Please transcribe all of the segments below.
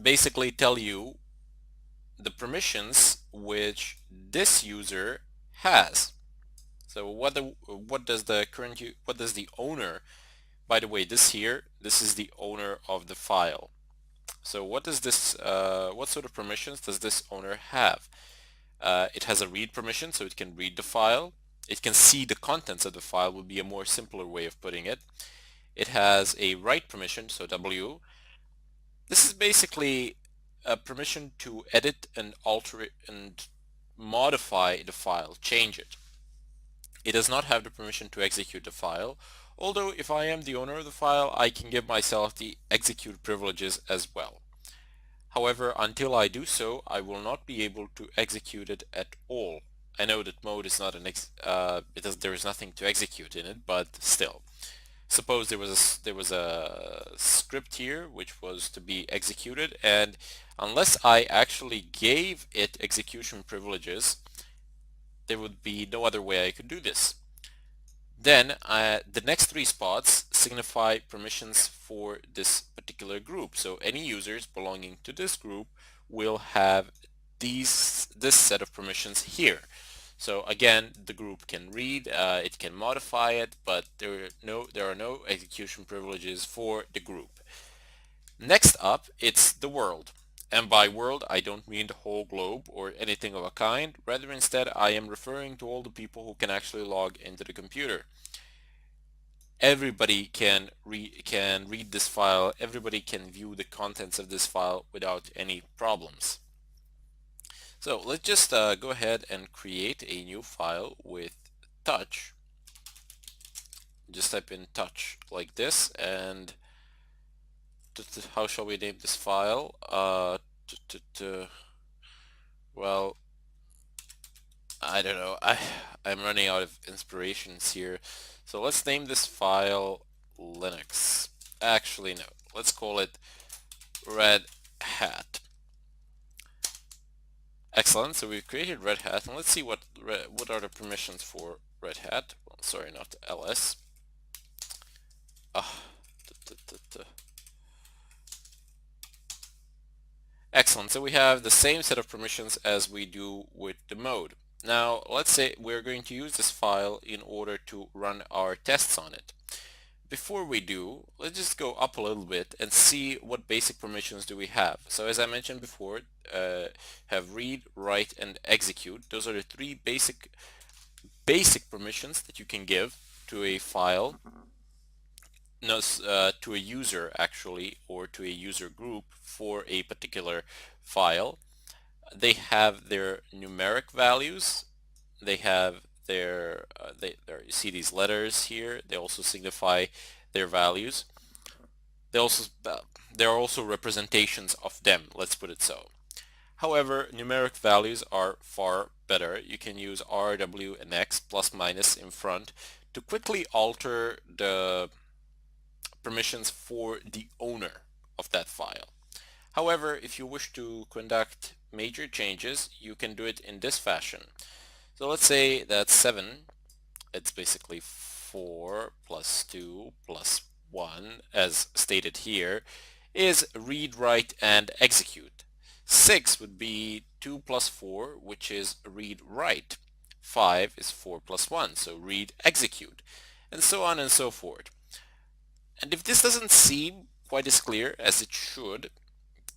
basically tell you the permissions which this user has. So what does the owner, by the way, this is the owner of the file. So what sort of permissions does this owner have? It has a read permission, so it can read the file. It can see the contents of the file, would be a more simpler way of putting it. It has a write permission, so W. This is basically a permission to edit and alter it and modify the file, change it. It does not have the permission to execute the file, although if I am the owner of the file, I can give myself the execute privileges as well. However, until I do so, I will not be able to execute it at all. I know that mode is not because there is nothing to execute in it, but still. Suppose there was a script here which was to be executed, and unless I actually gave it execution privileges, there would be no other way I could do this. Then the next three spots signify permissions for this particular group. So any users belonging to this group will have this set of permissions here. So again, the group can read, it can modify it, but there are no execution privileges for the group. Next up, it's the world. And by world, I don't mean the whole globe or anything of a kind. Rather, instead, I am referring to all the people who can actually log into the computer. Everybody can read this file. Everybody can view the contents of this file without any problems. So let's just go ahead and create a new file with touch. Just type in touch like this, and how shall we name this file? Well, I don't know. I'm running out of inspirations here. So let's name this file Linux. Actually, no. Let's call it Red Hat. Excellent. So we've created Red Hat, and let's see what are the permissions for Red Hat. Well, sorry, not ls. Excellent. So we have the same set of permissions as we do with the mode. Now, let's say we're going to use this file in order to run our tests on it. Before we do, let's just go up a little bit and see what basic permissions do we have. So as I mentioned before, have read, write, and execute. Those are the three basic permissions that you can give to a file, no, to a user actually, or to a user group for a particular file. They have their numeric values. They have their you see these letters here. They also signify their values. There are also representations of them, let's put it so. However, numeric values are far better. You can use R, W, and X plus minus in front to quickly alter the permissions for the owner of that file. However, if you wish to conduct major changes, you can do it in this fashion. So let's say that 7, it's basically 4 plus 2 plus 1, as stated here, is read, write, and execute. 6 would be 2 plus 4, which is read, write. 5 is 4 plus 1, so read, execute, and so on and so forth. And if this doesn't seem quite as clear as it should,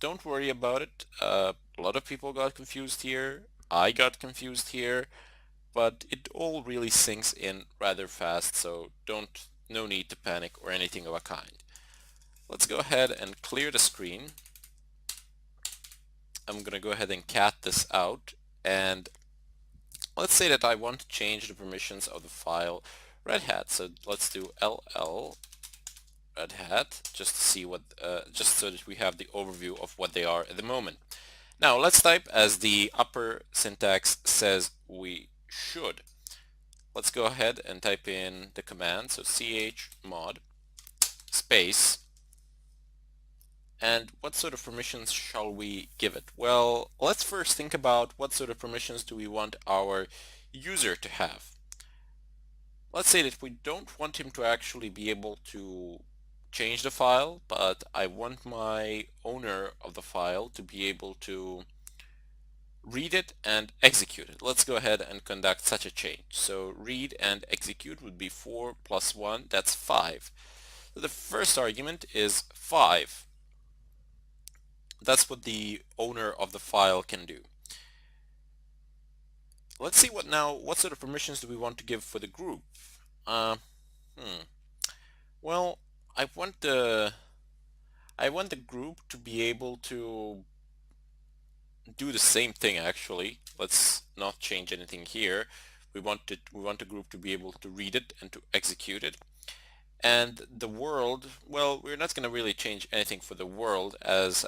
don't worry about it. A lot of people got confused here. I got confused here, but it all really sinks in rather fast, so no need to panic or anything of a kind. Let's go ahead and clear the screen. I'm gonna go ahead and cat this out, and let's say that I want to change the permissions of the file Red Hat. So let's do ll Red Hat, just to see what, just so that we have the overview of what they are at the moment. Now let's type as the upper syntax says we should. Let's go ahead and type in the command, so chmod space, and what sort of permissions shall we give it? Well, let's first think about what sort of permissions do we want our user to have. Let's say that we don't want him to actually be able to change the file, but I want my owner of the file to be able to read it and execute it. Let's go ahead and conduct such a change. So read and execute would be 4 plus 1, that's 5. So the first argument is 5. That's what the owner of the file can do. Let's see what sort of permissions do we want to give for the group? Uh, hmm. Well, I want the group to be able to do the same thing actually. Let's not change anything here. We want the group to be able to read it and to execute it. And the world, well, we're not going to really change anything for the world as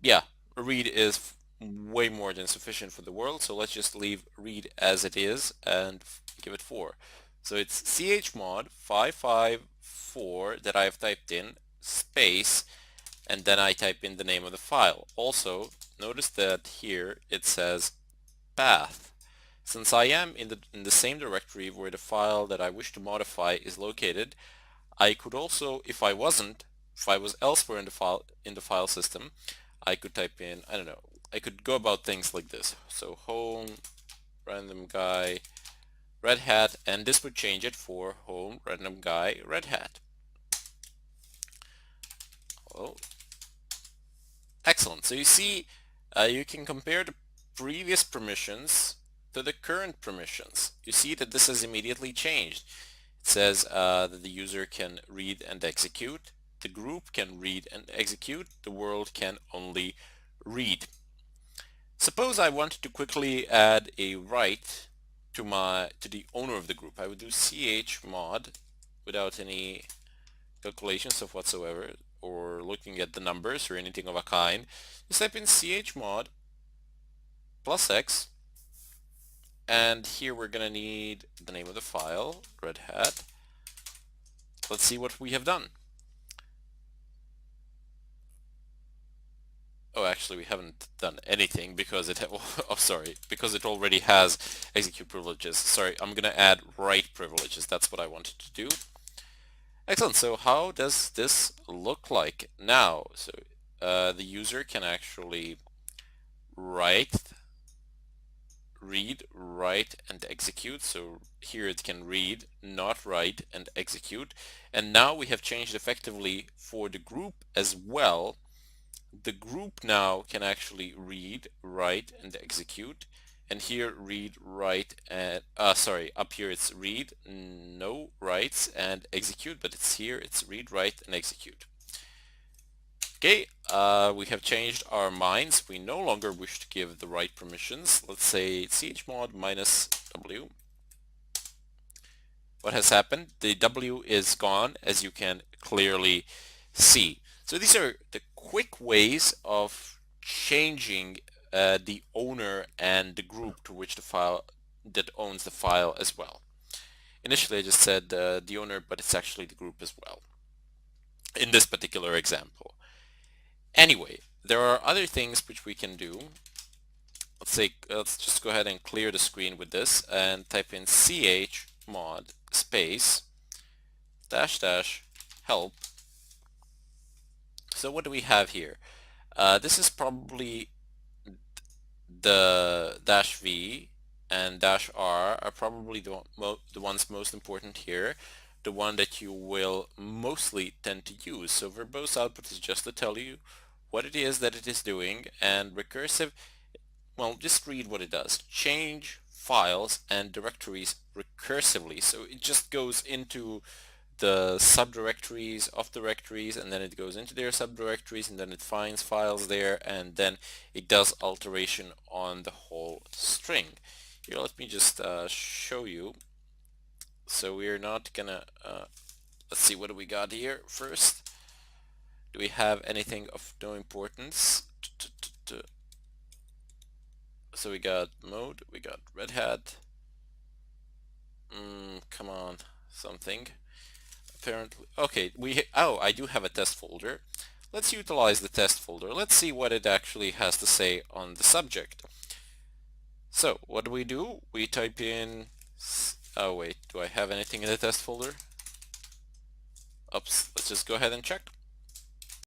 yeah, read is way more than sufficient for the world, so let's just leave read as it is and give it 4. So it's chmod 554 that I've typed in space, and then I type in the name of the file. Also, notice that here it says path. Since I am in the same directory where the file that I wish to modify is located, I could also, if I was elsewhere in the file system, I could type in, I don't know, I could go about things like this. So home random guy red hat, and this would change it for home random guy red hat. Oh, excellent. So you see, you can compare the previous permissions to the current permissions. You see that this has immediately changed. It says that the user can read and execute. The group can read and execute. The world can only read. Suppose I wanted to quickly add a write to the owner of the group. I would do chmod without any calculations of whatsoever or looking at the numbers or anything of a kind. Just type in chmod plus x, and here we're gonna need the name of the file, red hat. Let's see what we have done. Oh, actually, we haven't done anything because it oh, sorry, because it already has execute privileges. Sorry, I'm gonna add write privileges. That's what I wanted to do. Excellent. So how does this look like now? So the user can actually write, read, write, and execute. So here it can read, not write, and execute. And now we have changed effectively for the group as well. The group now can actually read, write, and execute. And here read, write, and sorry, up here it's read, no writes, and execute, but it's here it's read, write, and execute. Okay, we have changed our minds. We no longer wish to give the write permissions. Let's say chmod minus w. What has happened? The w is gone, as you can clearly see. So these are the quick ways of changing the owner and the group to which the file that owns the file as well. Initially I just said the owner, but it's actually the group as well in this particular example. Anyway, there are other things which we can do. Let's just go ahead and clear the screen with this and type in chmod space dash dash help. So what do we have here? This is probably the dash v and dash r are probably the ones most important here, the one that you will mostly tend to use. So verbose output is just to tell you what it is that it is doing, and recursive, well, just read what it does. Change files and directories recursively. So it just goes into the subdirectories of directories, and then it goes into their subdirectories, and then it finds files there, and then it does alteration on the whole string. Here, let me just show you. So we're not gonna, let's see, what do we got here first? Do we have anything of no importance? So we got mode, we got Red Hat. Come on, something. Apparently, okay, I do have a test folder. Let's utilize the test folder. Let's see what it actually has to say on the subject. So what do? We type in, oh wait, do I have anything in the test folder? Oops, let's just go ahead and check.